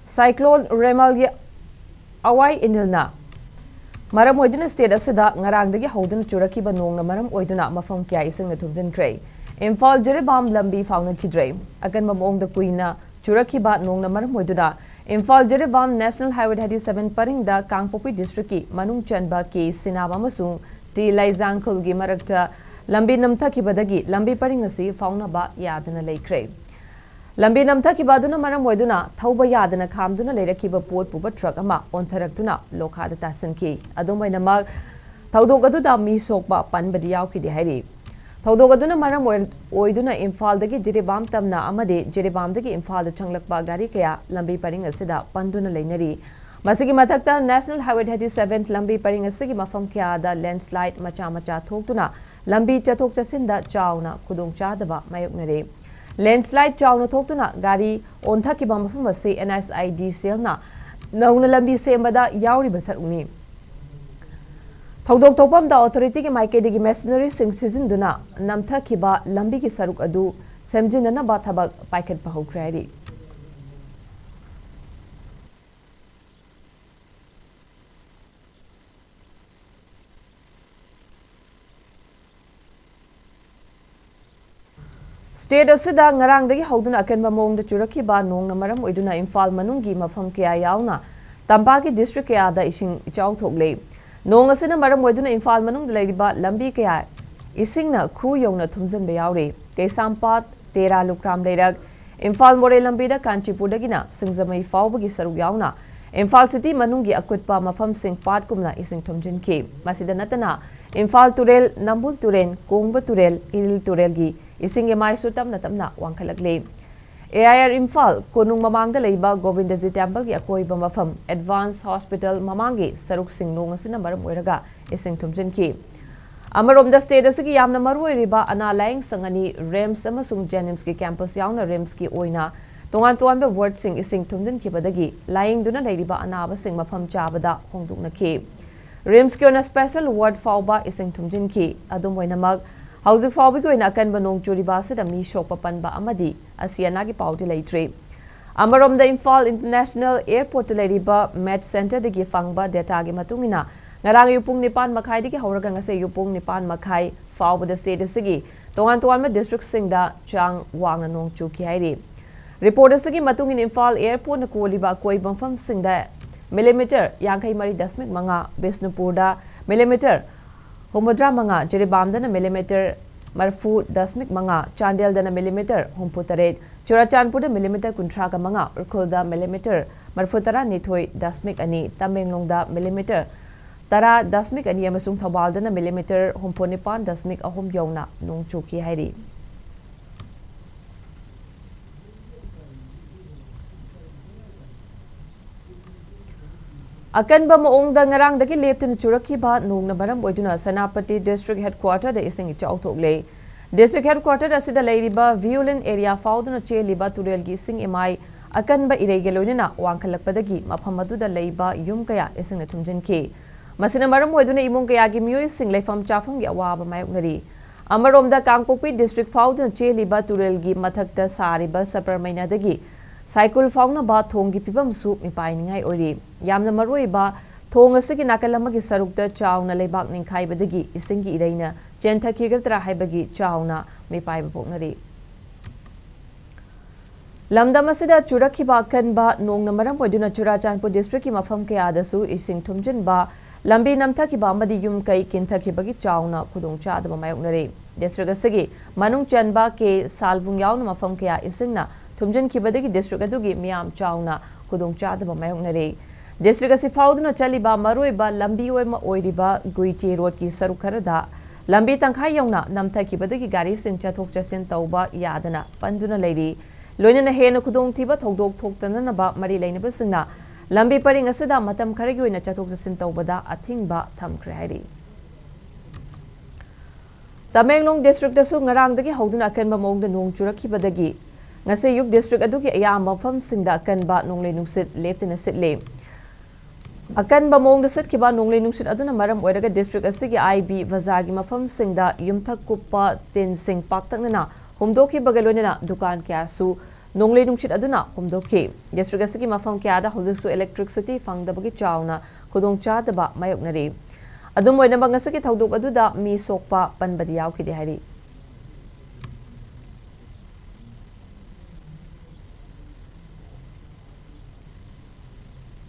Cyclone Remal gi awai inilna maram oiduna state asida ngarangdagi hoduna churakiba nongna maram oiduna mapham kya isingna thumjinkhre Imphal-Jiribam lambi phaonakhidare akanba mongda kuina churakiba nongna maram oiduna Imphal-Jiribam National Highway 37 paringda Kangpopi district ki manung chanba ke sinaba amasung ti laizangkhul gi marakta lambi namthakibadagi lambi paringasi phaunaba yadana leikre lambi namthakibaduna maram oiduna thauba yadana khamduna leirakiba pot puba truck ama ontharakduna lokhada tasanki adumainama thaudok aduda mi sokba panbadi yaukidi hairi thaudok aduna maram oiduna Imphal dagi Jiribam tamna amade Jiribam dagi Imphal da changlakpa gari kaya lambi paring asida panduna leinari masigi mathakta National Highway 37 lambi paring asigi mafam kya da landslide macha thoktuna lambi chathok chasinda chauna khudong chadaba mayoknare landslide chawna thoktuna gari onthakiba mafam ase NSID selna nongna lambi sembada yauriba saruni Thaudok thopam da authority ki maikedi ki machinery sing sizinduna namthakiba lambi ki saruk adu semjinana ba thabak paikhat pahokrai State asida ngarangdagi hoduna akanba mongda churakiba nongna maram oiduna Imphal manungi mafam kya yauna Tampaki district kya da ising ichaw thoklei nong asina maram oiduna Imphal manungda leiriba lambi kya esingna khu yongna thumjanba yaure Kaisampat 13 lukram leirak Imphal more lambi da Kanchipurdagina singjamai faubagi saruk yauna Imphal city manungi akutpa mafam sing pat kumna ising thumjinkhre masida natana Imphal turel Nambul turen Kongba turel Iril turel gi ising mai sutam natamna wangkhalakle AIR Imphal konung mamangda leiba Govindaji temple gi akoiba mafam advanced hospital mamangi saruk sing nong asina maram oiraga ising thumjinkhre amarom da state asigi yamna maroi riba ana laing sangani REMS amasung Jenims ki campus yauna REMS ki oina tongan be ward sing ising thumjinkhre badagi laing duna leiriba anaba sing mafam chabada hongduknakhe REMS ki ona special ward fauba ising thumjinkhre adum oinamak Housing Faubik in Akanba Nong Churibasi, the Mi Shop Panba Amadi, Asianagi Pauti Latre. Amarom the Imphal International Airport Ladiba Match Center, the Gifangba, Detagi Matungina, Narang Yupung Nipan Makai, the Horagang say Yupung Nipan Makai, Fau the state of Sigi, Tongantuama district Singda, Chang Wang and Nong Chuki. Reporter Sigi Matung in Imphal Airport, Nakoliba, Koibam from Singda, millimeter, Yankai Mari Dasmik Manga, Besnupurda, millimeter. Homodra manga Jiribam dana millimeter marfu dasmik manga Chandel dana millimeter homputaret Churachanpur millimeter kuntraga manga Urkulda millimeter marfutara nithoi dasmik ani Tamenglongda millimeter Tara dasmik ani amasung Thawal dana millimeter homponipan dasmik ahom yongna nongchuki hairi Akanba maongda ngarangdagi leptuna churakiba nongna maram oiduna Sanapati district headquarter da ising ichaw thoklei district headquarter asida leiriba violin area fauduna cheliba turel gi sing emai akanba iregelonina wangkhalakpadagi mafam aduda leiba yum kaya isingna thumjinkhre masina maram oiduna imung kaya gi miyoi sing leifam chafam gi awaba mayoknari amaromda Kangpopi district fauduna cheliba turel gi mathakta sariba saparmaina dagi Cycle fauna ba thongi pibam su mipainingai ori yamna maroi ba thong asigi nakalamagi sarukta chauna leibak ningkhai badagi isingi ireina chenthakigatra haibagi chauna mipai bopnari lamdamasida churakhiba kanba nongna maram poduna Churachanpur district ki mafam ke adasu ising thumjin ba lambi namthakiba amadi yum kai kinthakibagi chauna khudong chadaba mayoknari district asigi manung chanba ke salvung yauna mafam ke isingna thumjinkhre district adugi miyam chauna khudong chadaba mayoknare district asi fauduna chaliba maroiba lambi oima oiriba Guiti road ki saruk kharada lambi tangkhai yongna namthakibadagi gari sing chathok chasin tauba yadana panduna leiri loinana hena khudong thiba thodok thoktana naba mari leinaba singna lambi paring asida matam kharagi oina chathok chasin taubada athingba thamkhre hairi Tamenglong district asu ngarangdagi hoduna akanba mongda nong churakhibadagi ngase yuk district adugi ayamba mafam singda akanba nonglei nungsit leptina sitle akanba mongda sitkiba nonglei nungsit aduna maram oiraga district asigi IB bazar gi mafam singda yumthak kuppa tin sing paktaknana humdoki bagalonena dukan kya su nonglei nungchit aduna homdokhi district asigi mafam kyada hojiksu electricity fangdabagi chauna khudong chadaba mayoknari adum oina bangasagi thodok aduda mi sokpa panbadi yaukide hari